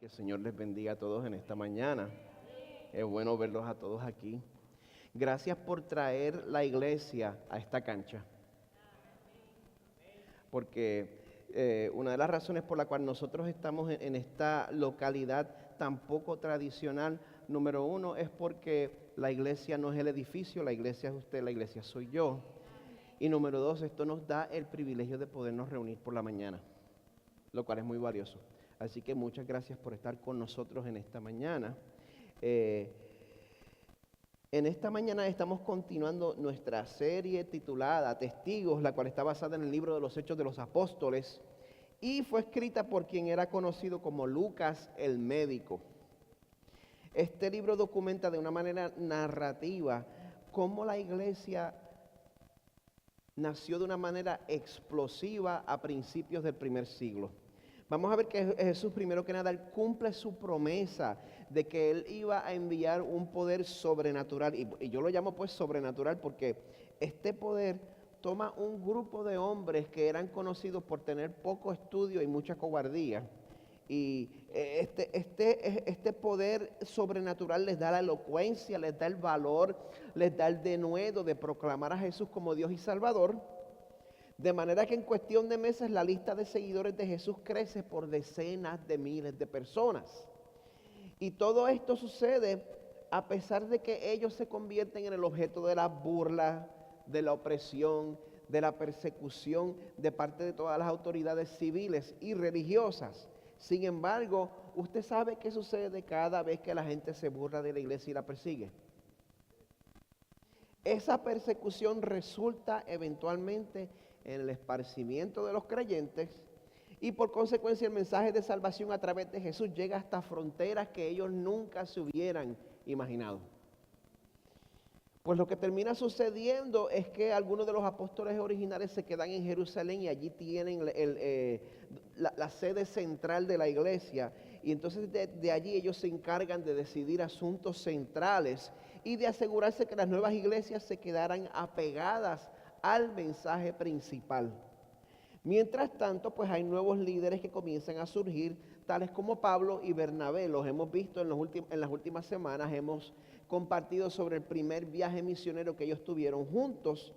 el Señor les bendiga a todos en esta mañana. Es bueno verlos a todos aquí. Gracias por traer la iglesia a esta cancha. Porque una de las razones por la cual nosotros estamos en esta localidad tan poco tradicional, número uno, es porque la iglesia no es el edificio, la iglesia es usted, la iglesia soy yo. Y número dos, esto nos da el privilegio de podernos reunir por la mañana, lo cual es muy valioso. Así que muchas gracias por estar con nosotros en esta mañana. En esta mañana estamos continuando nuestra serie titulada Testigos, la cual está basada en el libro de los Hechos de los Apóstoles y fue escrita por quien era conocido como Lucas el Médico. Este libro documenta de una manera narrativa cómo la iglesia nació de una manera explosiva a principios del primer siglo. Vamos a ver que Jesús, primero que nada, Él cumple su promesa de que Él iba a enviar un poder sobrenatural. Y yo lo llamo pues sobrenatural porque este poder toma un grupo de hombres que eran conocidos por tener poco estudio y mucha cobardía. Y este poder sobrenatural les da la elocuencia, les da el valor, les da el denuedo de proclamar a Jesús como Dios y Salvador. De manera que en cuestión de meses la lista de seguidores de Jesús crece por decenas de miles de personas. Y todo esto sucede a pesar de que ellos se convierten en el objeto de la burla, de la opresión, de la persecución de parte de todas las autoridades civiles y religiosas. Sin embargo, usted sabe qué sucede cada vez que la gente se burla de la iglesia y la persigue. Esa persecución resulta eventualmente en el esparcimiento de los creyentes y por consecuencia el mensaje de salvación a través de Jesús llega hasta fronteras que ellos nunca se hubieran imaginado. Pues lo que termina sucediendo es que algunos de los apóstoles originales se quedan en Jerusalén y allí tienen la sede central de la iglesia. Y entonces de allí ellos se encargan de decidir asuntos centrales y de asegurarse que las nuevas iglesias se quedaran apegadas al mensaje principal. Mientras tanto, pues hay nuevos líderes que comienzan a surgir, tales como Pablo y Bernabé. Los hemos visto en las últimas semanas, hemos compartido sobre el primer viaje misionero que ellos tuvieron juntos.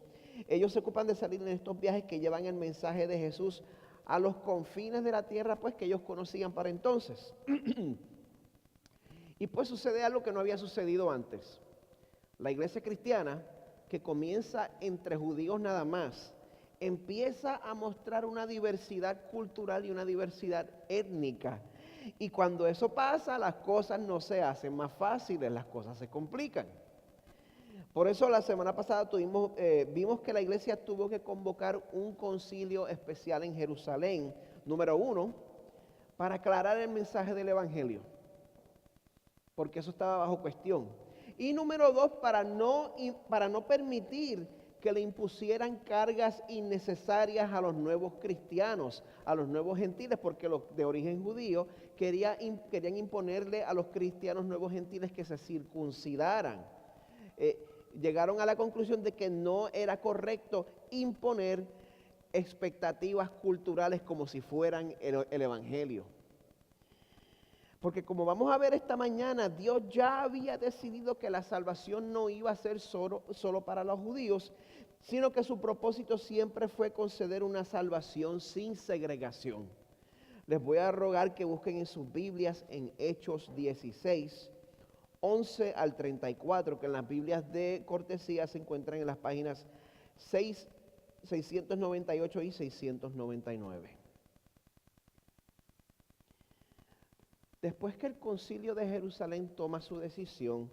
Ellos se ocupan de salir en estos viajes que llevan el mensaje de Jesús a los confines de la tierra, pues que ellos conocían para entonces. Y pues sucede algo que no había sucedido antes. La iglesia cristiana, que comienza entre judíos nada más, empieza a mostrar una diversidad cultural y una diversidad étnica. Y cuando eso pasa, las cosas no se hacen más fáciles, las cosas se complican. Por eso la semana pasada vimos que la iglesia tuvo que convocar un concilio especial en Jerusalén, número 1, para aclarar el mensaje del evangelio, porque eso estaba bajo cuestión. Y número 2, para no permitir que le impusieran cargas innecesarias a los nuevos cristianos, a los nuevos gentiles, porque los de origen judío querían imponerle a los cristianos nuevos gentiles que se circuncidaran. Llegaron a la conclusión de que no era correcto imponer expectativas culturales como si fueran el evangelio. Porque como vamos a ver esta mañana, Dios ya había decidido que la salvación no iba a ser solo para los judíos, sino que su propósito siempre fue conceder una salvación sin segregación. Les voy a rogar que busquen en sus Biblias en Hechos 16, 11 al 34, que en las Biblias de cortesía se encuentran en las páginas 698 y 699. Después que el concilio de Jerusalén toma su decisión,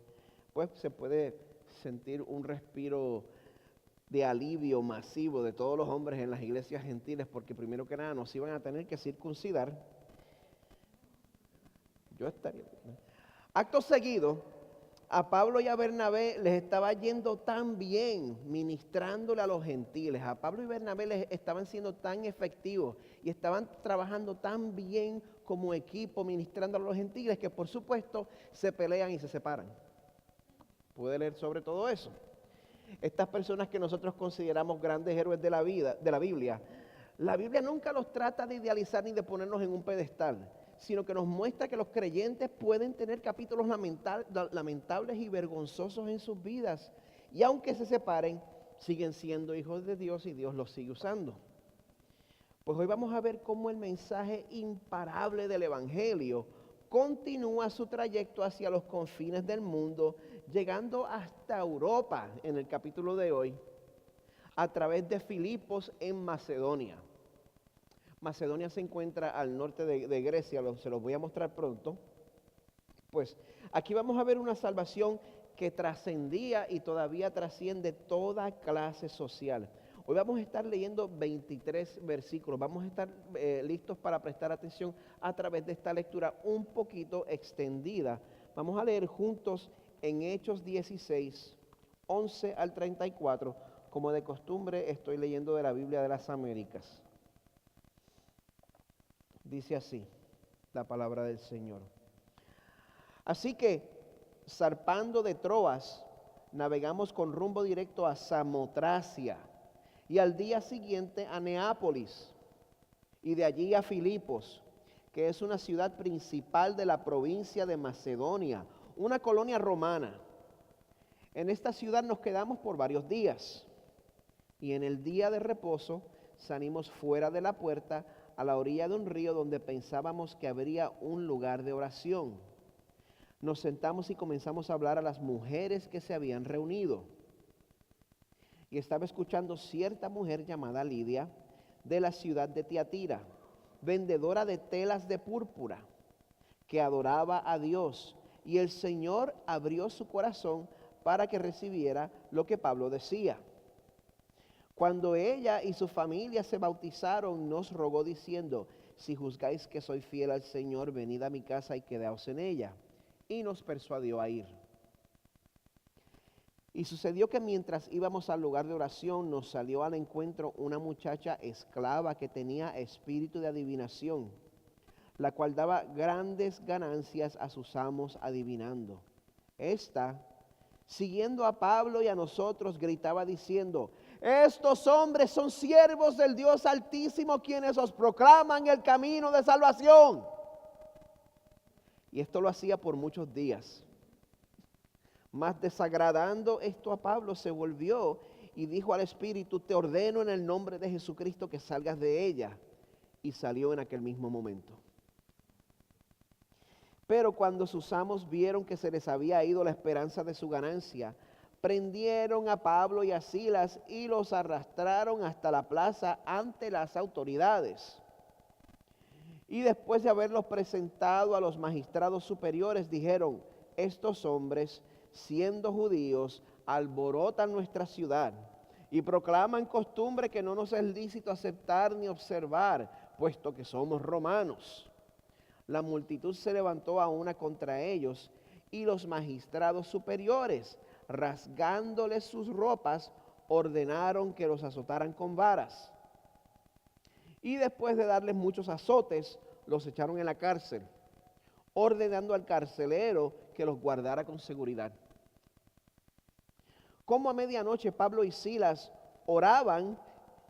pues se puede sentir un respiro de alivio masivo de todos los hombres en las iglesias gentiles, porque primero que nada nos iban a tener que circuncidar. Acto seguido, a Pablo y a Bernabé les estaba yendo tan bien ministrándole a los gentiles. A Pablo y Bernabé les estaban siendo tan efectivos y estaban trabajando tan bien como equipo ministrando a los gentiles que por supuesto se pelean y se separan. Puede leer sobre todo eso. Estas personas que nosotros consideramos grandes héroes de la Biblia, la Biblia nunca los trata de idealizar ni de ponernos en un pedestal, sino que nos muestra que los creyentes pueden tener capítulos lamentables y vergonzosos en sus vidas. Y aunque se separen, siguen siendo hijos de Dios y Dios los sigue usando. Pues hoy vamos a ver cómo el mensaje imparable del Evangelio continúa su trayecto hacia los confines del mundo, llegando hasta Europa en el capítulo de hoy, a través de Filipos en Macedonia. Macedonia se encuentra al norte de Grecia, se los voy a mostrar pronto. Pues aquí vamos a ver una salvación que trascendía y todavía trasciende toda clase social. Hoy vamos a estar leyendo 23 versículos, vamos a estar listos para prestar atención a través de esta lectura un poquito extendida. Vamos a leer juntos en Hechos 16, 11 al 34, como de costumbre estoy leyendo de la Biblia de las Américas. Dice así la palabra del Señor. Así que, zarpando de Troas, navegamos con rumbo directo a Samotracia, y al día siguiente a Neápolis, y de allí a Filipos, que es una ciudad principal de la provincia de Macedonia, una colonia romana. En esta ciudad nos quedamos por varios días, y en el día de reposo salimos fuera de la puerta a la orilla de un río donde pensábamos que habría un lugar de oración. Nos sentamos y comenzamos a hablar a las mujeres que se habían reunido. Y estaba escuchando cierta mujer llamada Lidia, de la ciudad de Tiatira, vendedora de telas de púrpura, que adoraba a Dios. Y el Señor abrió su corazón para que recibiera lo que Pablo decía. Cuando ella y su familia se bautizaron, nos rogó diciendo: si juzgáis que soy fiel al Señor, venid a mi casa y quedaos en ella. Y nos persuadió a ir. Y sucedió que mientras íbamos al lugar de oración, nos salió al encuentro una muchacha esclava que tenía espíritu de adivinación, la cual daba grandes ganancias a sus amos adivinando. Esta, siguiendo a Pablo y a nosotros, gritaba diciendo: estos hombres son siervos del Dios Altísimo, quienes os proclaman el camino de salvación. Y esto lo hacía por muchos días. Mas desagradando esto a Pablo, se volvió y dijo al espíritu: te ordeno en el nombre de Jesucristo que salgas de ella. Y salió en aquel mismo momento. Pero cuando sus amos vieron que se les había ido la esperanza de su ganancia, prendieron a Pablo y a Silas y los arrastraron hasta la plaza ante las autoridades. Y después de haberlos presentado a los magistrados superiores, dijeron: estos hombres, siendo judíos, alborotan nuestra ciudad y proclaman costumbre que no nos es lícito aceptar ni observar, puesto que somos romanos. La multitud se levantó a una contra ellos, y los magistrados superiores, rasgándoles sus ropas, ordenaron que los azotaran con varas. Y después de darles muchos azotes, los echaron en la cárcel, ordenando al carcelero que los guardara con seguridad. Como a medianoche Pablo y Silas oraban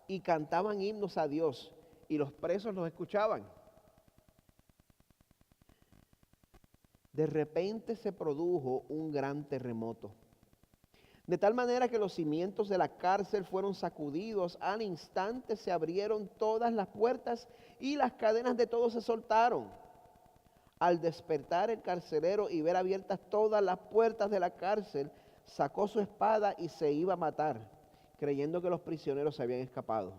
y cantaban himnos a Dios, y los presos los escuchaban. De repente se produjo un gran terremoto, de tal manera que los cimientos de la cárcel fueron sacudidos. Al instante se abrieron todas las puertas y las cadenas de todos se soltaron. Al despertar el carcelero y ver abiertas todas las puertas de la cárcel, sacó su espada y se iba a matar, creyendo que los prisioneros se habían escapado.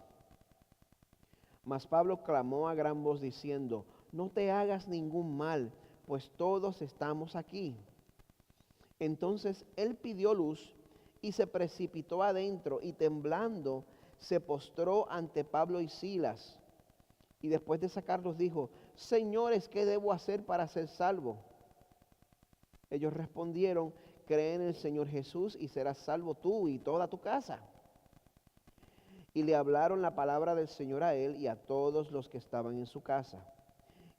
Mas Pablo clamó a gran voz diciendo: no te hagas ningún mal, pues todos estamos aquí. Entonces él pidió luz y se precipitó adentro, y temblando se postró ante Pablo y Silas. Y después de sacarlos dijo: señores, ¿qué debo hacer para ser salvo? Ellos respondieron: cree en el Señor Jesús y serás salvo tú y toda tu casa. Y le hablaron la palabra del Señor a él y a todos los que estaban en su casa.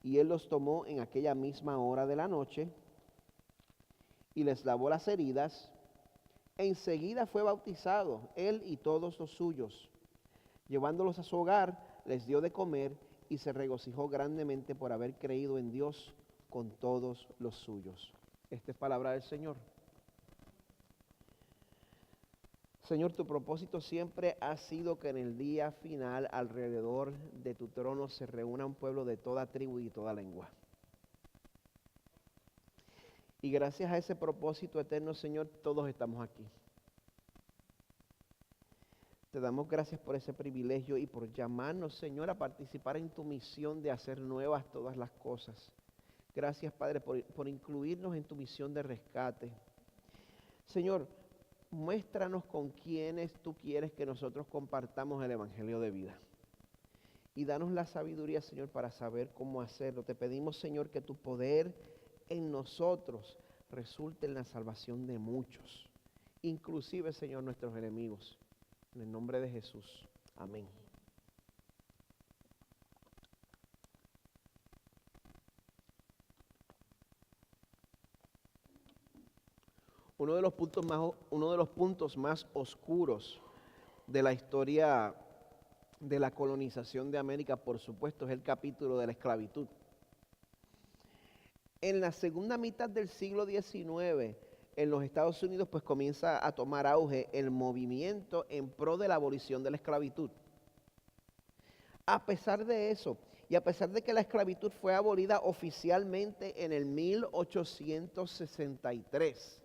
Y él los tomó en aquella misma hora de la noche y les lavó las heridas. Enseguida fue bautizado, él y todos los suyos. Llevándolos a su hogar, les dio de comer, y se regocijó grandemente por haber creído en Dios con todos los suyos. Esta es palabra del Señor. Señor, tu propósito siempre ha sido que en el día final alrededor de tu trono se reúna un pueblo de toda tribu y toda lengua. Y gracias a ese propósito eterno, Señor, todos estamos aquí. Te damos gracias por ese privilegio y por llamarnos, Señor, a participar en tu misión de hacer nuevas todas las cosas. Gracias, Padre, por incluirnos en tu misión de rescate. Señor, muéstranos con quienes tú quieres que nosotros compartamos el Evangelio de vida. Y danos la sabiduría, Señor, para saber cómo hacerlo. Te pedimos, Señor, que tu poder en nosotros resulte en la salvación de muchos, inclusive, Señor, nuestros enemigos. En el nombre de Jesús. Amén. Uno de los puntos más oscuros de la historia de la colonización de América, por supuesto, es el capítulo de la esclavitud. En la segunda mitad del siglo XIX, en los Estados Unidos, pues comienza a tomar auge el movimiento en pro de la abolición de la esclavitud. A pesar de eso, y a pesar de que la esclavitud fue abolida oficialmente en el 1863,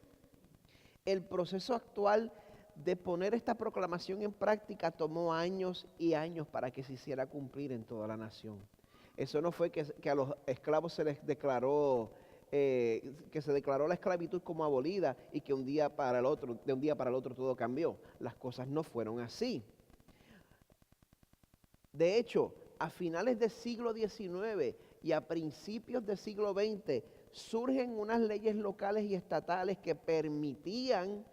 el proceso actual de poner esta proclamación en práctica tomó años y años para que se hiciera cumplir en toda la nación. Eso no fue que a los esclavos se les declaró, que se declaró la esclavitud como abolida y que de un día para el otro todo cambió. Las cosas no fueron así. De hecho, a finales del siglo XIX y a principios del siglo XX, surgen unas leyes locales y estatales que permitían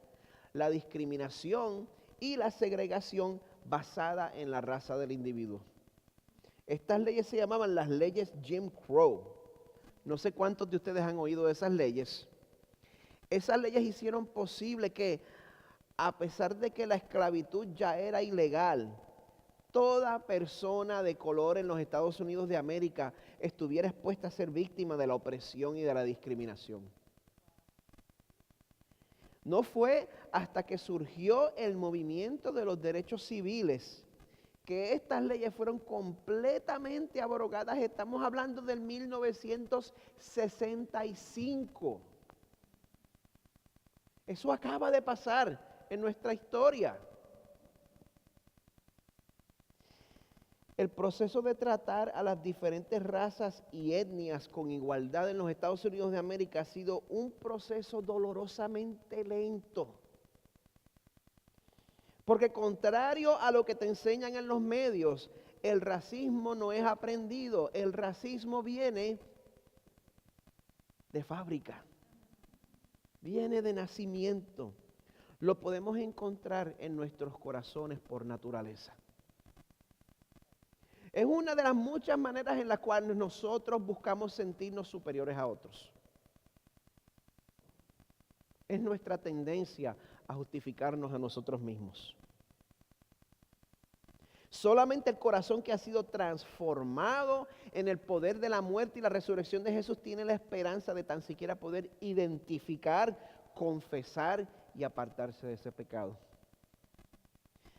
la discriminación y la segregación basada en la raza del individuo. Estas leyes se llamaban las leyes Jim Crow. No sé cuántos de ustedes han oído de esas leyes. Esas leyes hicieron posible que, a pesar de que la esclavitud ya era ilegal, toda persona de color en los Estados Unidos de América estuviera expuesta a ser víctima de la opresión y de la discriminación. No fue hasta que surgió el movimiento de los derechos civiles que estas leyes fueron completamente abrogadas. Estamos hablando del 1965. Eso acaba de pasar en nuestra historia. El proceso de tratar a las diferentes razas y etnias con igualdad en los Estados Unidos de América ha sido un proceso dolorosamente lento. Porque contrario a lo que te enseñan en los medios, el racismo no es aprendido, el racismo viene de fábrica, viene de nacimiento. Lo podemos encontrar en nuestros corazones por naturaleza. Es una de las muchas maneras en las cuales nosotros buscamos sentirnos superiores a otros. Es nuestra tendencia a justificarnos a nosotros mismos. Solamente el corazón que ha sido transformado en el poder de la muerte y la resurrección de Jesús tiene la esperanza de tan siquiera poder identificar, confesar y apartarse de ese pecado.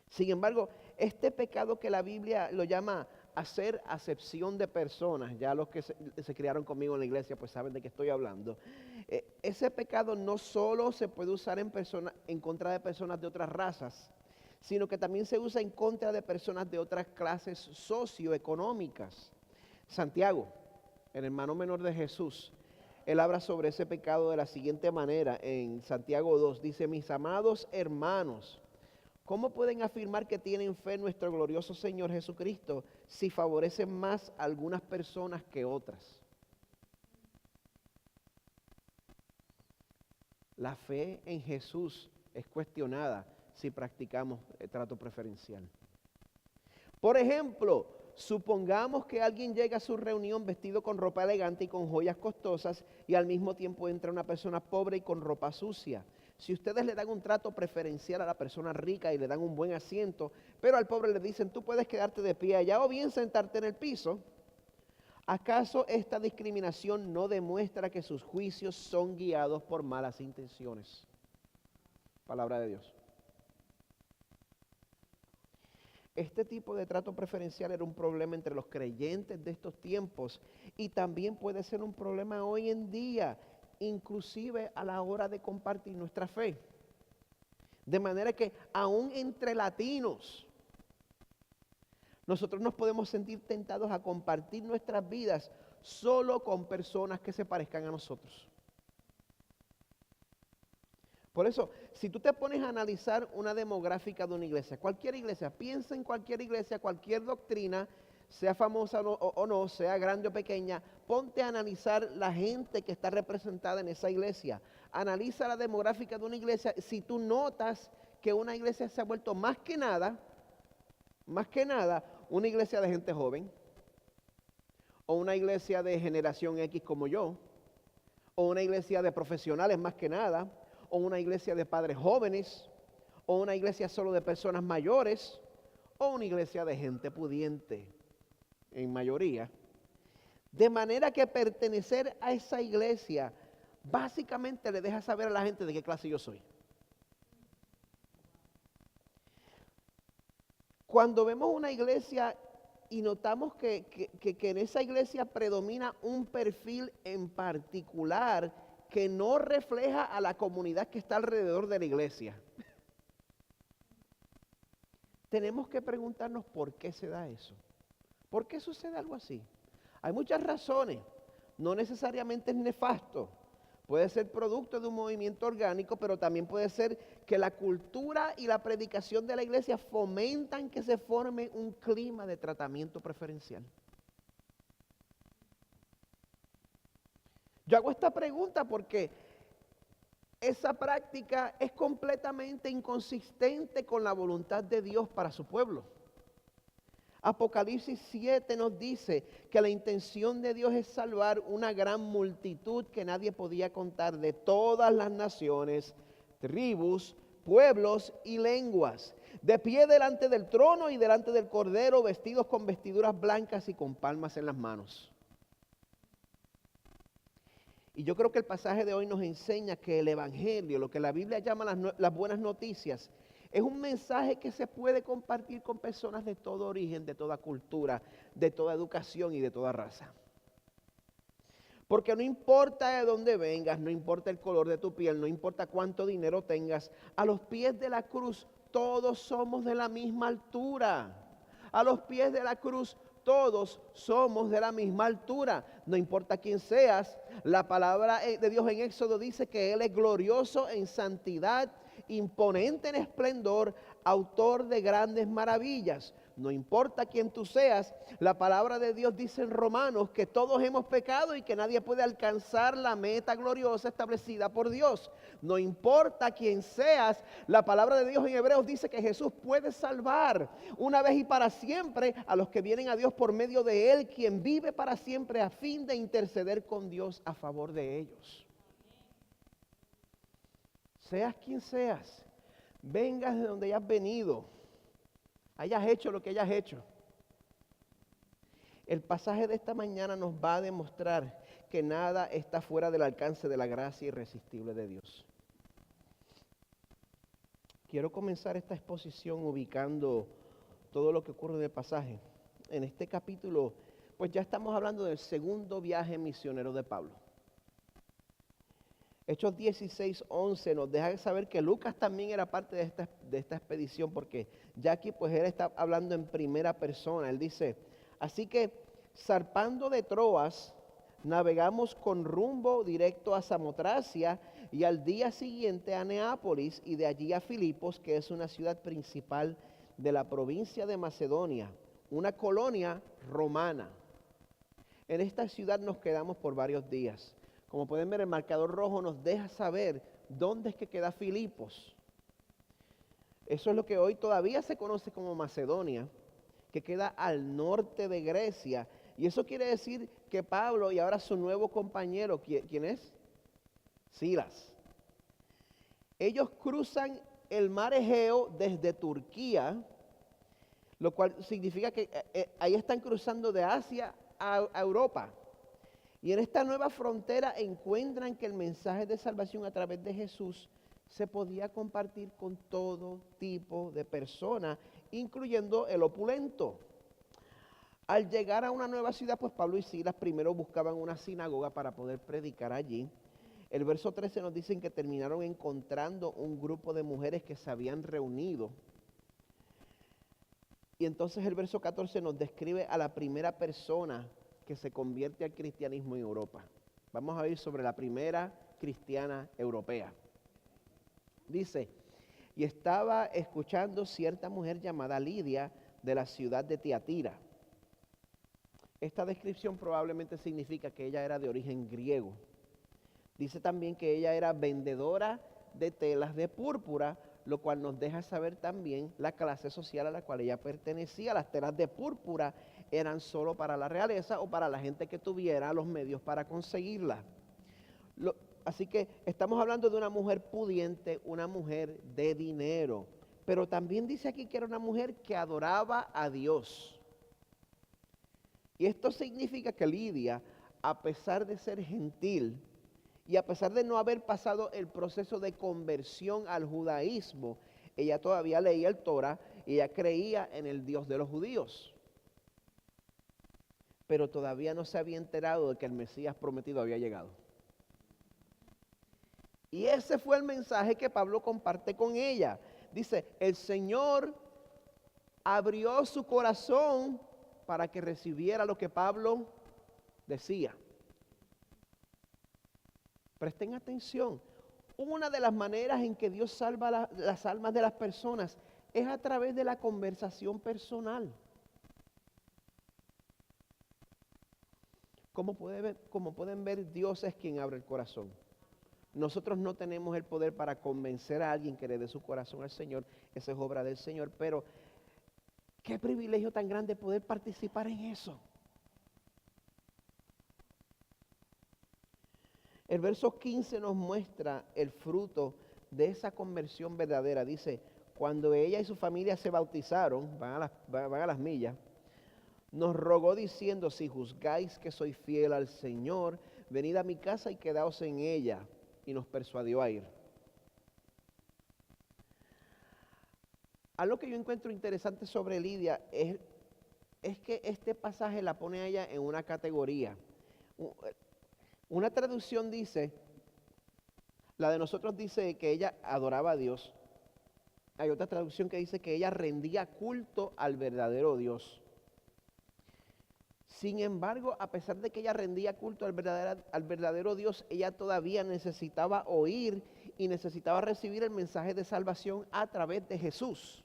Sin embargo, este pecado que la Biblia lo llama hacer acepción de personas, ya los que se criaron conmigo en la iglesia pues saben de qué estoy hablando. Ese pecado no solo se puede usar en contra de personas de otras razas, sino que también se usa en contra de personas de otras clases socioeconómicas. Santiago, el hermano menor de Jesús, él habla sobre ese pecado de la siguiente manera en Santiago 2, dice: mis amados hermanos, ¿cómo pueden afirmar que tienen fe en nuestro glorioso Señor Jesucristo si favorecen más a algunas personas que otras? La fe en Jesús es cuestionada si practicamos el trato preferencial. Por ejemplo, supongamos que alguien llega a su reunión vestido con ropa elegante y con joyas costosas y al mismo tiempo entra una persona pobre y con ropa sucia. Si ustedes le dan un trato preferencial a la persona rica y le dan un buen asiento, pero al pobre le dicen tú puedes quedarte de pie allá o bien sentarte en el piso, ¿Acaso esta discriminación no demuestra que sus juicios son guiados por malas intenciones? Palabra de Dios. Este tipo de trato preferencial era un problema entre los creyentes de estos tiempos y también puede ser un problema hoy en día, inclusive a la hora de compartir nuestra fe. De manera que aún entre latinos, nosotros nos podemos sentir tentados a compartir nuestras vidas solo con personas que se parezcan a nosotros. Por eso, si tú te pones a analizar una demográfica de una iglesia, piensa en cualquier iglesia, cualquier doctrina, sea famosa o no, sea grande o pequeña, ponte a analizar la gente que está representada en esa iglesia. Analiza la demográfica de una iglesia. Si tú notas que una iglesia se ha vuelto más que nada, una iglesia de gente joven, o una iglesia de generación X como yo, o una iglesia de profesionales más que nada, o una iglesia de padres jóvenes, o una iglesia solo de personas mayores, o una iglesia de gente pudiente, en mayoría. De manera que pertenecer a esa iglesia básicamente le deja saber a la gente de qué clase yo soy. Cuando vemos una iglesia y notamos que en esa iglesia predomina un perfil en particular que no refleja a la comunidad que está alrededor de la iglesia, tenemos que preguntarnos por qué se da eso. ¿Por qué sucede algo así? Hay muchas razones, no necesariamente es nefasto. Puede ser producto de un movimiento orgánico, pero también puede ser que la cultura y la predicación de la iglesia fomentan que se forme un clima de tratamiento preferencial. Yo hago esta pregunta porque esa práctica es completamente inconsistente con la voluntad de Dios para su pueblo. Apocalipsis 7 nos dice que la intención de Dios es salvar una gran multitud que nadie podía contar, de todas las naciones, tribus, pueblos y lenguas, de pie delante del trono y delante del Cordero, vestidos con vestiduras blancas y con palmas en las manos. Y yo creo que el pasaje de hoy nos enseña que el Evangelio, lo que la Biblia llama las buenas noticias, es un mensaje que se puede compartir con personas de todo origen, de toda cultura, de toda educación y de toda raza. Porque no importa de dónde vengas, no importa el color de tu piel, no importa cuánto dinero tengas, a los pies de la cruz todos somos de la misma altura. A los pies de la cruz todos somos de la misma altura. No importa quién seas, la palabra de Dios en Éxodo dice que Él es glorioso en santidad, imponente en esplendor, autor de grandes maravillas. No importa quién tú seas, la palabra de Dios dice en Romanos que todos hemos pecado y que nadie puede alcanzar la meta gloriosa establecida por Dios. No importa quién seas, la palabra de Dios en Hebreos dice que Jesús puede salvar una vez y para siempre a los que vienen a Dios por medio de Él, quien vive para siempre a fin de interceder con Dios a favor de ellos. Seas quien seas, vengas de donde hayas venido, hayas hecho lo que hayas hecho. El pasaje de esta mañana nos va a demostrar que nada está fuera del alcance de la gracia irresistible de Dios. Quiero comenzar esta exposición ubicando todo lo que ocurre en el pasaje. En este capítulo, pues ya estamos hablando del segundo viaje misionero de Pablo. Hechos 16:11 nos deja saber que Lucas también era parte de esta expedición, porque ya aquí pues él está hablando en primera persona. Él dice, así que zarpando de Troas, navegamos con rumbo directo a Samotracia y al día siguiente a Neápolis y de allí a Filipos, que es una ciudad principal de la provincia de Macedonia, una colonia romana. En esta ciudad nos quedamos por varios días. Como pueden ver, el marcador rojo nos deja saber dónde es que queda Filipos. Eso es lo que hoy todavía se conoce como Macedonia, que queda al norte de Grecia. Y eso quiere decir que Pablo y ahora su nuevo compañero, ¿quién es? Silas. Ellos cruzan el mar Egeo desde Turquía, lo cual significa que ahí están cruzando de Asia a Europa. Y en esta nueva frontera encuentran que el mensaje de salvación a través de Jesús se podía compartir con todo tipo de personas, incluyendo el opulento. Al llegar a una nueva ciudad, pues Pablo y Silas primero buscaban una sinagoga para poder predicar allí. El verso 13 nos dicen que terminaron encontrando un grupo de mujeres que se habían reunido. Y entonces el verso 14 nos describe a la primera persona que se convierte al cristianismo en Europa. Vamos a ver sobre la primera cristiana europea. Dice, y estaba escuchando cierta mujer llamada Lidia de la ciudad de Tiatira. Esta descripción probablemente significa que ella era de origen griego. Dice también que ella era vendedora de telas de púrpura, lo cual nos deja saber también la clase social a la cual ella pertenecía. Las telas de púrpura eran solo para la realeza o para la gente que tuviera los medios para conseguirlas. Así que estamos hablando de una mujer pudiente, una mujer de dinero. Pero también dice aquí que era una mujer que adoraba a Dios. Y esto significa que Lidia, a pesar de ser gentil, y a pesar de no haber pasado el proceso de conversión al judaísmo, ella todavía leía el Torah y ella creía en el Dios de los judíos. Pero todavía no se había enterado de que el Mesías prometido había llegado. Y ese fue el mensaje que Pablo comparte con ella. Dice, el Señor abrió su corazón para que recibiera lo que Pablo decía. Presten atención, una de las maneras en que Dios salva las almas de las personas es a través de la conversación personal. Como pueden ver, Dios es quien abre el corazón. Nosotros no tenemos el poder para convencer a alguien que le dé su corazón al Señor, esa es obra del Señor, pero qué privilegio tan grande poder participar en eso. El verso 15 nos muestra el fruto de esa conversión verdadera. Dice, cuando ella y su familia se bautizaron, van a las millas, nos rogó diciendo, si juzgáis que soy fiel al Señor, venid a mi casa y quedaos en ella. Y nos persuadió a ir. Algo que yo encuentro interesante sobre Lidia es que este pasaje la pone a ella en una categoría. Una traducción dice, la de nosotros dice que ella adoraba a Dios. Hay otra traducción que dice que ella rendía culto al verdadero Dios. Sin embargo, a pesar de que ella rendía culto al verdadero Dios, ella todavía necesitaba oír y necesitaba recibir el mensaje de salvación a través de Jesús.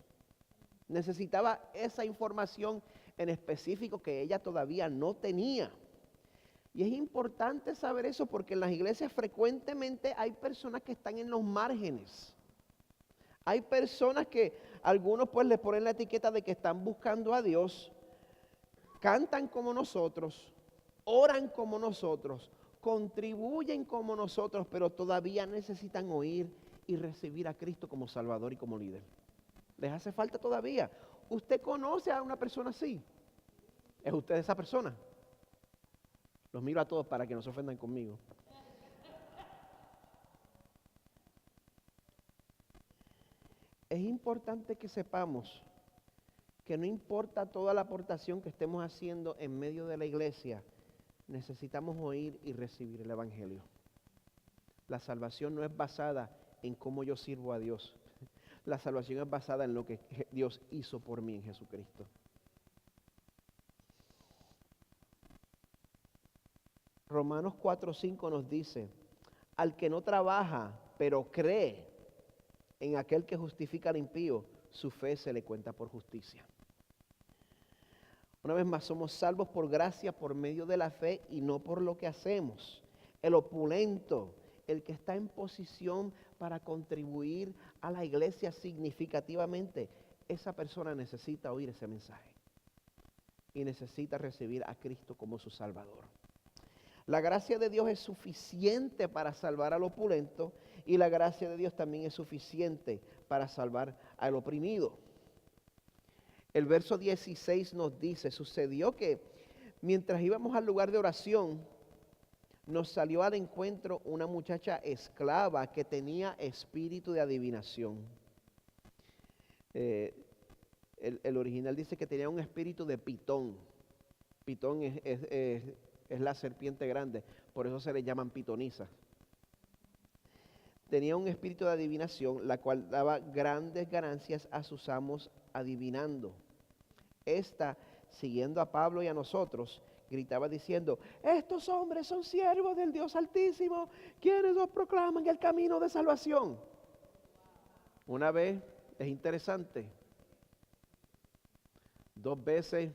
Necesitaba esa información en específico que ella todavía no tenía. Y es importante saber eso porque en las iglesias frecuentemente hay personas que están en los márgenes. Hay personas que algunos pues les ponen la etiqueta de que están buscando a Dios, cantan como nosotros, oran como nosotros, contribuyen como nosotros, pero todavía necesitan oír y recibir a Cristo como Salvador y como líder. Les hace falta todavía. ¿Usted conoce a una persona así? ¿Es usted esa persona? Los miro a todos para que no se ofendan conmigo. Es importante que sepamos que no importa toda la aportación que estemos haciendo en medio de la iglesia, necesitamos oír y recibir el Evangelio. La salvación no es basada en cómo yo sirvo a Dios. La salvación es basada en lo que Dios hizo por mí en Jesucristo. Romanos 4:5 nos dice, al que no trabaja, pero cree en aquel que justifica al impío, su fe se le cuenta por justicia. Una vez más, somos salvos por gracia, por medio de la fe y no por lo que hacemos. El opulento, el que está en posición para contribuir a la iglesia significativamente, esa persona necesita oír ese mensaje y necesita recibir a Cristo como su Salvador. La gracia de Dios es suficiente para salvar al opulento y la gracia de Dios también es suficiente para salvar al oprimido. El verso 16 nos dice, sucedió que Mientras íbamos al lugar de oración, nos salió al encuentro una muchacha esclava que tenía espíritu de adivinación. El original dice que tenía un espíritu de pitón. Pitón es la serpiente grande, por eso se le llaman pitonizas. Tenía un espíritu de adivinación, la cual daba grandes ganancias a sus amos adivinando. Esta, siguiendo a Pablo y a nosotros, gritaba diciendo: estos hombres son siervos del Dios Altísimo, quienes os proclaman el camino de salvación. Una vez, es interesante, 2 veces,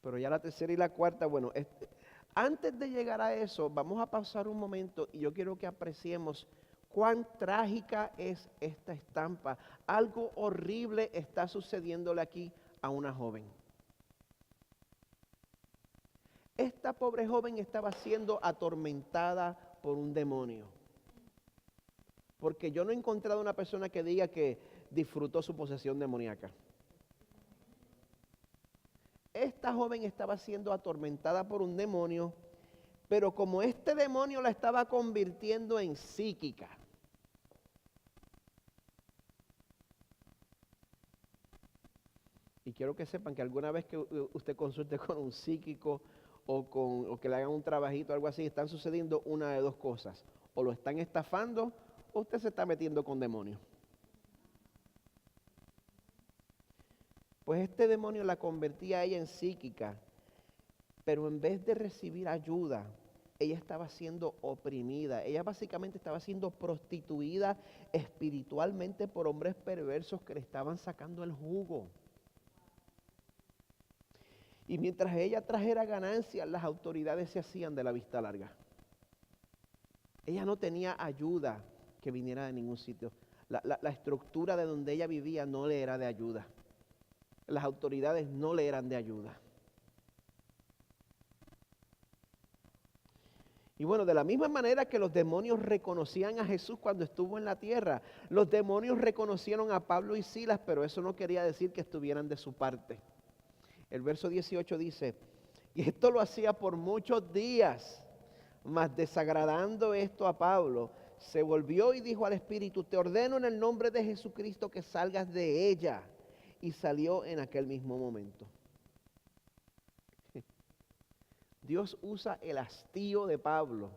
pero ya la tercera y la cuarta, bueno, antes de llegar a eso, vamos a pasar un momento y yo quiero que apreciemos cuán trágica es esta estampa. Algo horrible está sucediéndole aquí a una joven. Esta pobre joven estaba siendo atormentada por un demonio. Porque yo no he encontrado una persona que diga que disfrutó su posesión demoníaca. Esta joven estaba siendo atormentada por un demonio, pero como este demonio la estaba convirtiendo en psíquica. Y quiero que sepan que alguna vez que usted consulte con un psíquico o que le hagan un trabajito o algo así, están sucediendo una de 2 cosas. O lo están estafando o usted se está metiendo con demonios. Pues este demonio la convertía a ella en psíquica, pero en vez de recibir ayuda, ella estaba siendo oprimida. Ella básicamente estaba siendo prostituida espiritualmente por hombres perversos que le estaban sacando el jugo. Y mientras ella trajera ganancias, las autoridades se hacían de la vista larga. Ella no tenía ayuda que viniera de ningún sitio. La estructura de donde ella vivía no le era de ayuda. Las autoridades no le eran de ayuda. Y bueno, de la misma manera que los demonios reconocían a Jesús cuando estuvo en la tierra, los demonios reconocieron a Pablo y Silas, pero eso no quería decir que estuvieran de su parte. El verso 18 dice: y esto lo hacía por muchos días, mas desagradando esto a Pablo, se volvió y dijo al espíritu: te ordeno en el nombre de Jesucristo que salgas de ella. Y salió en aquel mismo momento. Dios usa el hastío de Pablo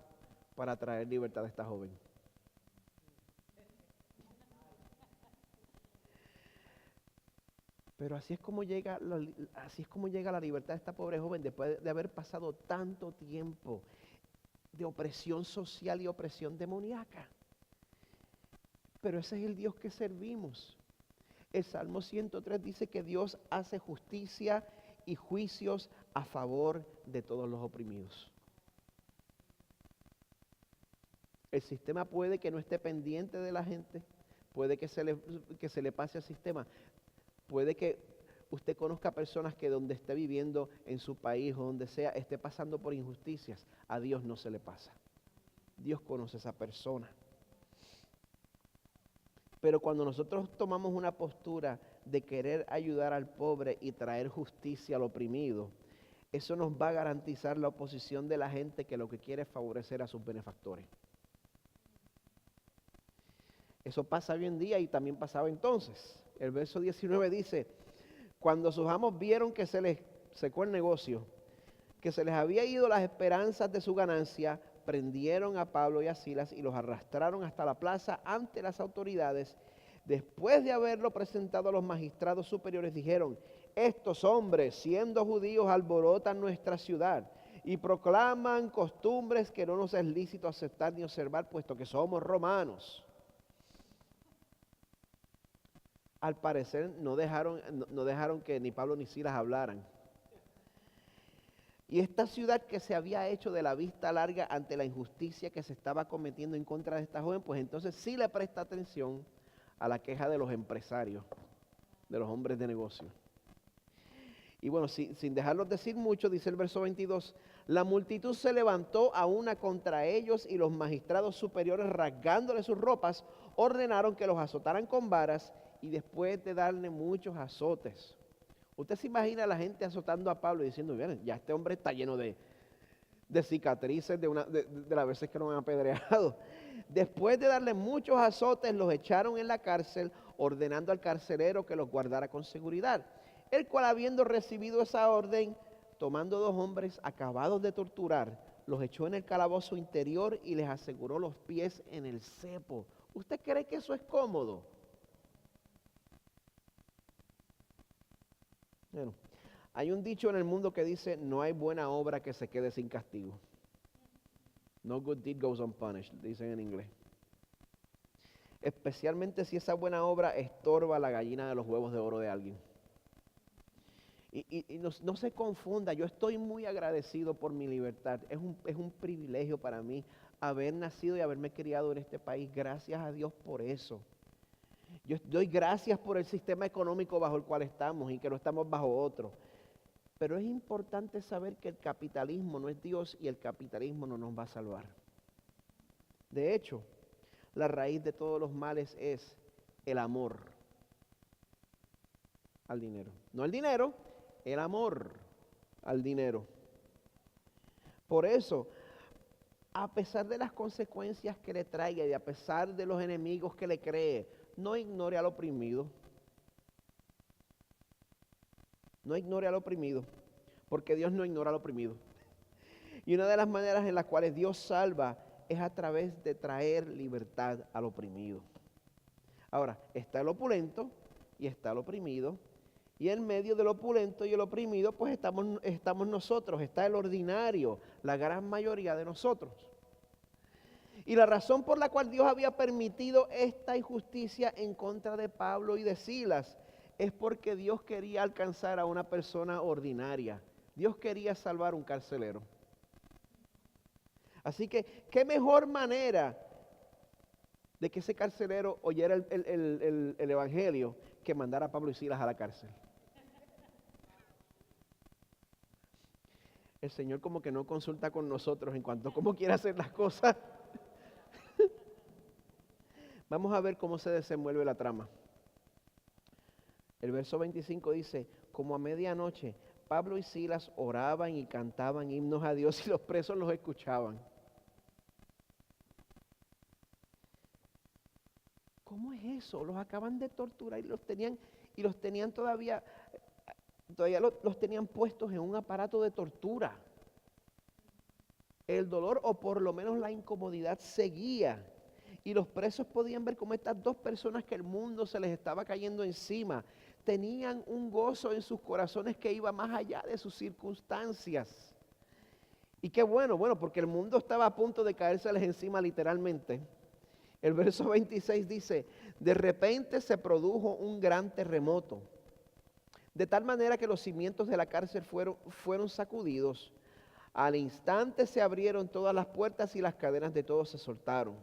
para traer libertad a esta joven. Pero así es como llega la libertad de esta pobre joven después de haber pasado tanto tiempo de opresión social y opresión demoníaca. Pero ese es el Dios que servimos. El Salmo 103 dice que Dios hace justicia y juicios a favor de todos los oprimidos. El sistema puede que no esté pendiente de la gente, puede que se le pase al sistema, puede que usted conozca personas que donde esté viviendo, en su país o donde sea, esté pasando por injusticias. A Dios no se le pasa. Dios conoce a esa persona. Pero cuando nosotros tomamos una postura de querer ayudar al pobre y traer justicia al oprimido, eso nos va a garantizar la oposición de la gente que lo que quiere es favorecer a sus benefactores. Eso pasa hoy en día y también pasaba entonces. El verso 19 dice: cuando sus amos vieron que se les secó el negocio, que se les había ido las esperanzas de su ganancia, prendieron a Pablo y a Silas y los arrastraron hasta la plaza ante las autoridades. Después de haberlo presentado a los magistrados superiores, dijeron: estos hombres, siendo judíos, alborotan nuestra ciudad y proclaman costumbres que no nos es lícito aceptar ni observar, puesto que somos romanos. Al parecer no dejaron que ni Pablo ni Silas hablaran. Y esta ciudad que se había hecho de la vista larga ante la injusticia que se estaba cometiendo en contra de esta joven, pues entonces sí le presta atención a la queja de los empresarios, de los hombres de negocio. Y bueno, sin dejarlos decir mucho, dice el verso 22, la multitud se levantó a una contra ellos y los magistrados superiores, rasgándoles sus ropas, ordenaron que los azotaran con varas y después de darle muchos azotes, Usted se imagina a la gente azotando a Pablo y diciendo, miren, ya este hombre está lleno de cicatrices de las veces que lo han apedreado. Después de darle muchos azotes, los echaron en la cárcel, ordenando al carcelero que los guardara con seguridad. El cual, habiendo recibido esa orden, tomando 2 hombres acabados de torturar, los echó en el calabozo interior y les aseguró los pies en el cepo. ¿Usted cree que eso es cómodo? Bueno, hay un dicho en el mundo que dice, no hay buena obra que se quede sin castigo. No good deed goes unpunished, dicen en inglés. Especialmente si esa buena obra estorba la gallina de los huevos de oro de alguien. Y no se confunda, yo estoy muy agradecido por mi libertad. Es un privilegio para mí haber nacido y haberme criado en este país. Gracias a Dios por eso. Yo doy gracias por el sistema económico bajo el cual estamos y que no estamos bajo otro. Pero es importante saber que el capitalismo no es Dios y el capitalismo no nos va a salvar. De hecho, la raíz de todos los males es el amor al dinero. No el dinero, el amor al dinero. Por eso, a pesar de las consecuencias que le traiga y a pesar de los enemigos que le cree, no ignore al oprimido. No ignore al oprimido, porque Dios no ignora al oprimido. Y una de las maneras en las cuales Dios salva es a través de traer libertad al oprimido. Ahora, está el opulento y está el oprimido. Y en medio del opulento y el oprimido, pues estamos nosotros, está el ordinario, la gran mayoría de nosotros. Y la razón por la cual Dios había permitido esta injusticia en contra de Pablo y de Silas es porque Dios quería alcanzar a una persona ordinaria. Dios quería salvar un carcelero. Así que, ¿qué mejor manera de que ese carcelero oyera el evangelio que mandar a Pablo y Silas a la cárcel? El Señor como que no consulta con nosotros en cuanto a cómo quiere hacer las cosas. Vamos a ver cómo se desenvuelve la trama. El verso 25 dice, como a medianoche, Pablo y Silas oraban y cantaban himnos a Dios y los presos los escuchaban. ¿Cómo es eso? Los acaban de torturar y los tenían todavía los tenían puestos en un aparato de tortura. El dolor o por lo menos la incomodidad seguía. Y los presos podían ver cómo estas 2 personas que el mundo se les estaba cayendo encima tenían un gozo en sus corazones que iba más allá de sus circunstancias. Y qué bueno, porque el mundo estaba a punto de caérseles encima literalmente. El verso 26 dice, de repente se produjo un gran terremoto, de tal manera que los cimientos de la cárcel fueron sacudidos. Al instante se abrieron todas las puertas y las cadenas de todos se soltaron.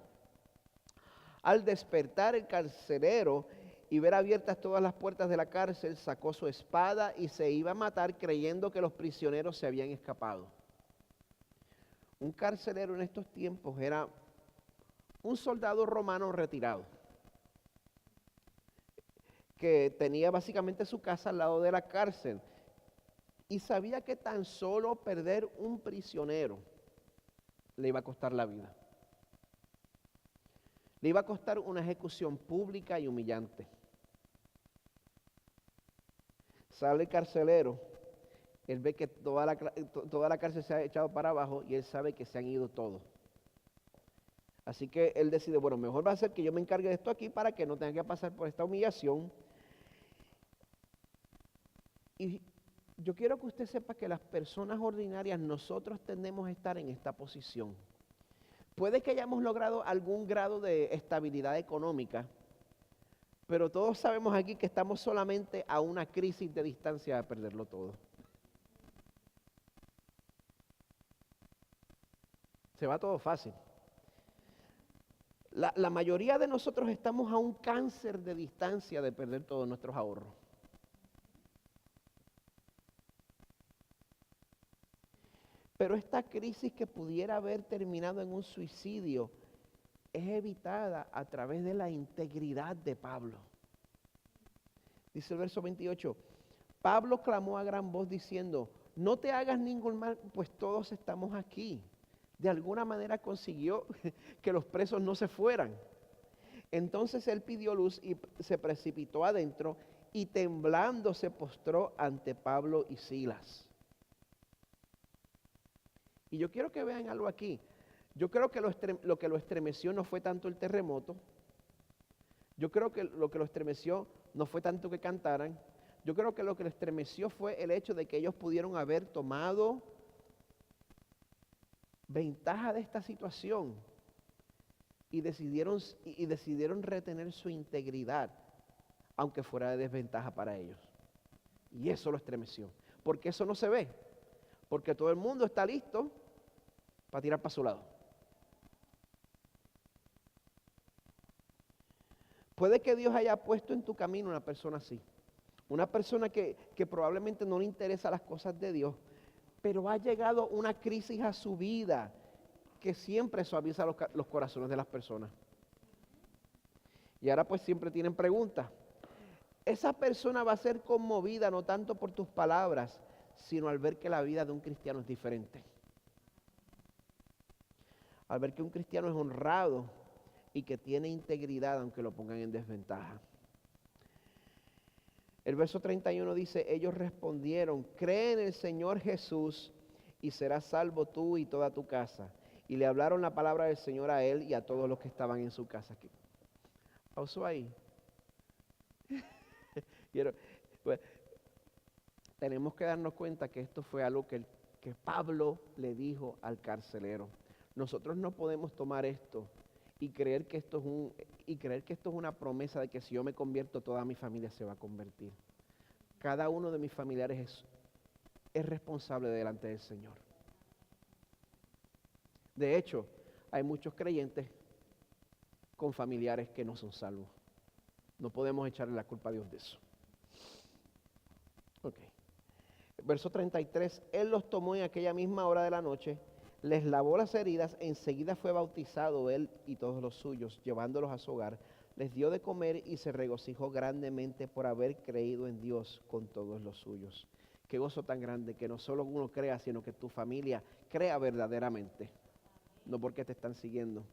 Al despertar el carcelero y ver abiertas todas las puertas de la cárcel, sacó su espada y se iba a matar creyendo que los prisioneros se habían escapado. Un carcelero en estos tiempos era un soldado romano retirado, que tenía básicamente su casa al lado de la cárcel y sabía que tan solo perder un prisionero le iba a costar la vida. Le iba a costar una ejecución pública y humillante. Sale el carcelero, él ve que toda la cárcel se ha echado para abajo y él sabe que se han ido todos. Así que él decide, bueno, mejor va a ser que yo me encargue de esto aquí para que no tenga que pasar por esta humillación. Y yo quiero que usted sepa que las personas ordinarias, nosotros tendemos a estar en esta posición. Puede que hayamos logrado algún grado de estabilidad económica, pero todos sabemos aquí que estamos solamente a una crisis de distancia de perderlo todo. Se va todo fácil. La mayoría de nosotros estamos a un cáncer de distancia de perder todos nuestros ahorros. Pero esta crisis que pudiera haber terminado en un suicidio es evitada a través de la integridad de Pablo. Dice el verso 28, Pablo clamó a gran voz diciendo, no te hagas ningún mal, pues todos estamos aquí. De alguna manera consiguió que los presos no se fueran. Entonces él pidió luz y se precipitó adentro y temblando se postró ante Pablo y Silas. Y yo quiero que vean algo aquí. Yo creo que lo que lo estremeció no fue tanto el terremoto. Yo creo que lo que lo estremeció no fue tanto que cantaran. Yo creo que lo que lo estremeció fue el hecho de que ellos pudieron haber tomado ventaja de esta situación y decidieron retener su integridad, aunque fuera de desventaja para ellos. Y eso lo estremeció. Porque eso no se ve. Porque todo el mundo está listo para tirar para su lado. Puede que Dios haya puesto en tu camino una persona así. Una persona que probablemente no le interesa las cosas de Dios, pero ha llegado una crisis a su vida que siempre suaviza los corazones de las personas. Y ahora pues siempre tienen preguntas. Esa persona va a ser conmovida no tanto por tus palabras, sino al ver que la vida de un cristiano es diferente. Al ver que un cristiano es honrado y que tiene integridad aunque lo pongan en desventaja. El verso 31 dice, ellos respondieron, cree en el Señor Jesús y serás salvo tú y toda tu casa. Y le hablaron la palabra del Señor a él y a todos los que estaban en su casa. Pausó ahí. Pues, tenemos que darnos cuenta que esto fue algo que Pablo le dijo al carcelero. Nosotros no podemos tomar esto y creer que esto es una promesa de que si yo me convierto, toda mi familia se va a convertir. Cada uno de mis familiares es responsable delante del Señor. De hecho, hay muchos creyentes con familiares que no son salvos. No podemos echarle la culpa a Dios de eso. Ok. Verso 33, Él los tomó en aquella misma hora de la noche, les lavó las heridas, enseguida fue bautizado él y todos los suyos, llevándolos a su hogar, les dio de comer y se regocijó grandemente por haber creído en Dios con todos los suyos. Qué gozo tan grande que no solo uno crea, sino que tu familia crea verdaderamente, no porque te están siguiendo.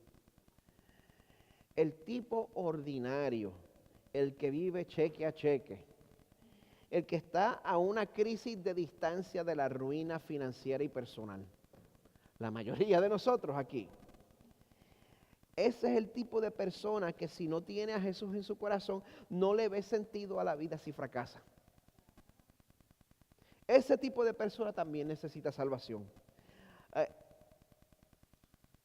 El tipo ordinario, el que vive cheque a cheque, el que está a una crisis de distancia de la ruina financiera y personal. La mayoría de nosotros aquí. Ese es el tipo de persona que si no tiene a Jesús en su corazón, no le ve sentido a la vida si fracasa. Ese tipo de persona también necesita salvación.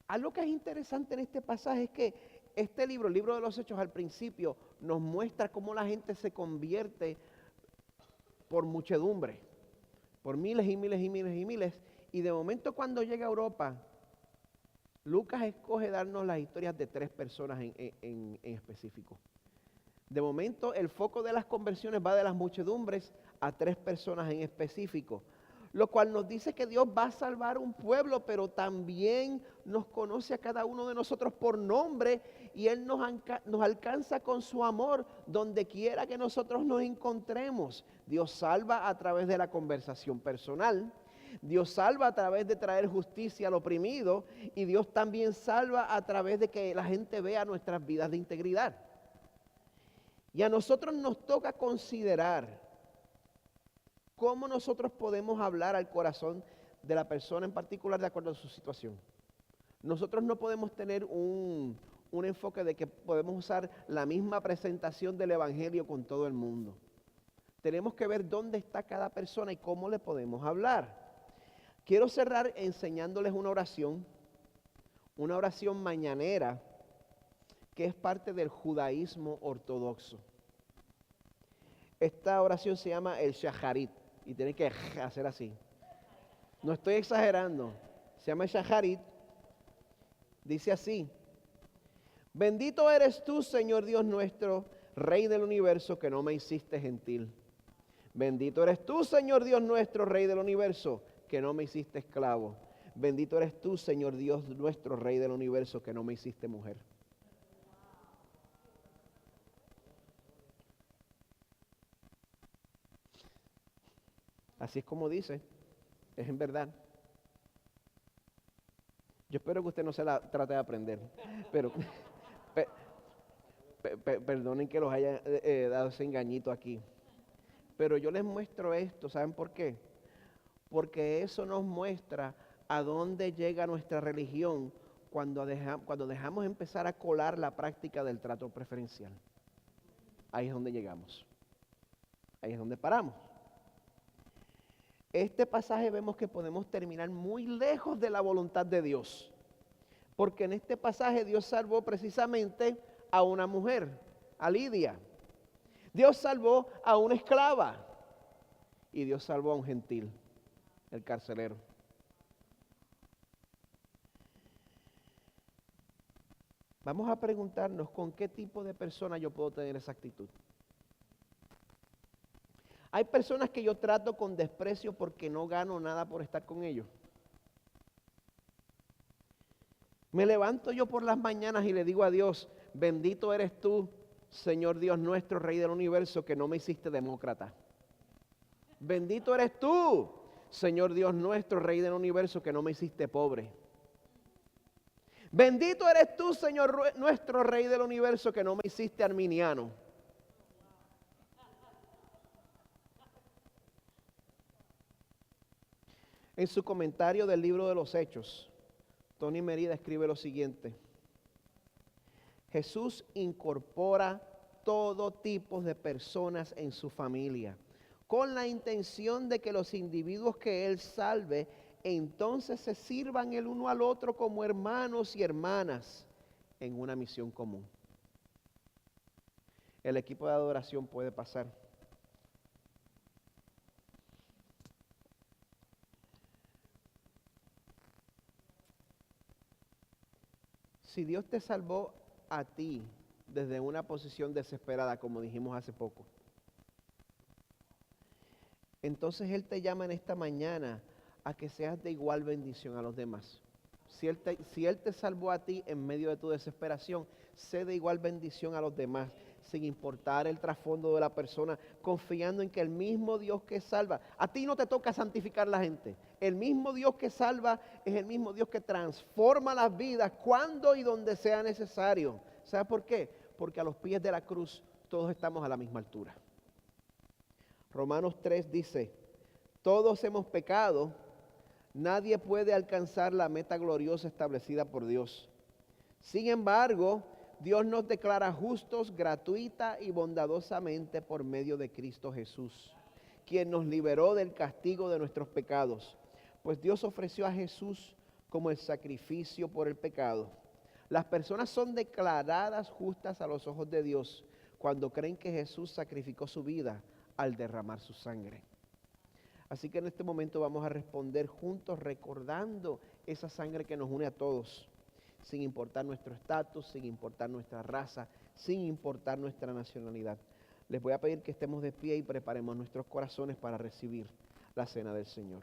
Algo que es interesante en este pasaje es que este libro, el libro de los Hechos, al principio nos muestra cómo la gente se convierte por muchedumbre, por miles y miles y miles y miles. Y de momento cuando llega a Europa, Lucas escoge darnos las historias de 3 personas en específico. De momento el foco de las conversiones va de las muchedumbres a 3 personas en específico. Lo cual nos dice que Dios va a salvar un pueblo, pero también nos conoce a cada uno de nosotros por nombre y Él nos alcanza con su amor donde quiera que nosotros nos encontremos. Dios salva a través de la conversación personal. Dios salva a través de traer justicia al oprimido y Dios también salva a través de que la gente vea nuestras vidas de integridad. Y a nosotros nos toca considerar cómo nosotros podemos hablar al corazón de la persona en particular de acuerdo a su situación. Nosotros no podemos tener un enfoque de que podemos usar la misma presentación del Evangelio con todo el mundo. Tenemos que ver dónde está cada persona y cómo le podemos hablar. Quiero cerrar enseñándoles una oración mañanera, que es parte del judaísmo ortodoxo. Esta oración se llama el Shacharit, y tienen que hacer así. No estoy exagerando, se llama el Shacharit. Dice así: bendito eres tú, Señor Dios nuestro, Rey del universo, que no me hiciste gentil. Bendito eres tú, Señor Dios nuestro, Rey del universo, que no me hiciste esclavo. Bendito eres tú, Señor Dios nuestro, Rey del universo, que no me hiciste mujer. Así es como dice, es en verdad. Yo espero que usted no se la trate de aprender, pero perdonen que los haya dado ese engañito aquí. Pero yo les muestro esto, ¿saben por qué? Porque eso nos muestra a dónde llega nuestra religión cuando dejamos empezar a colar la práctica del trato preferencial. Ahí es donde llegamos. Ahí es donde paramos. Este pasaje vemos que podemos terminar muy lejos de la voluntad de Dios. Porque en este pasaje Dios salvó precisamente a una mujer, a Lidia. Dios salvó a una esclava. Y Dios salvó a un gentil, el carcelero. Vamos a preguntarnos con qué tipo de persona yo puedo tener esa actitud. Hay personas que yo trato con desprecio porque no gano nada por estar con ellos. Me levanto yo por las mañanas y le digo a Dios, bendito eres tú, Señor Dios nuestro, Rey del universo, que no me hiciste demócrata. Bendito eres tú, Señor Dios nuestro, Rey del universo, que no me hiciste pobre. Bendito eres tú, Señor nuestro, Rey del universo, que no me hiciste arminiano. En su comentario del libro de los Hechos, Tony Merida escribe lo siguiente: Jesús incorpora todo tipo de personas en su familia, con la intención de que los individuos que Él salve, entonces se sirvan el uno al otro como hermanos y hermanas en una misión común. El equipo de adoración puede pasar. Si Dios te salvó a ti desde una posición desesperada, como dijimos hace poco, entonces Él te llama en esta mañana a que seas de igual bendición a los demás. Si Él te salvó a ti en medio de tu desesperación, sé de igual bendición a los demás, sin importar el trasfondo de la persona, confiando en que el mismo Dios que salva, a ti no te toca santificar a la gente, el mismo Dios que salva es el mismo Dios que transforma las vidas cuando y donde sea necesario. ¿Sabes por qué? Porque a los pies de la cruz todos estamos a la misma altura. Romanos 3 dice, todos hemos pecado, nadie puede alcanzar la meta gloriosa establecida por Dios. Sin embargo, Dios nos declara justos gratuita y bondadosamente por medio de Cristo Jesús, quien nos liberó del castigo de nuestros pecados. Pues Dios ofreció a Jesús como el sacrificio por el pecado. Las personas son declaradas justas a los ojos de Dios cuando creen que Jesús sacrificó su vida al derramar su sangre. Así que en este momento vamos a responder juntos recordando esa sangre que nos une a todos, sin importar nuestro estatus, sin importar nuestra raza, sin importar nuestra nacionalidad. Les voy a pedir que estemos de pie y preparemos nuestros corazones para recibir la cena del Señor.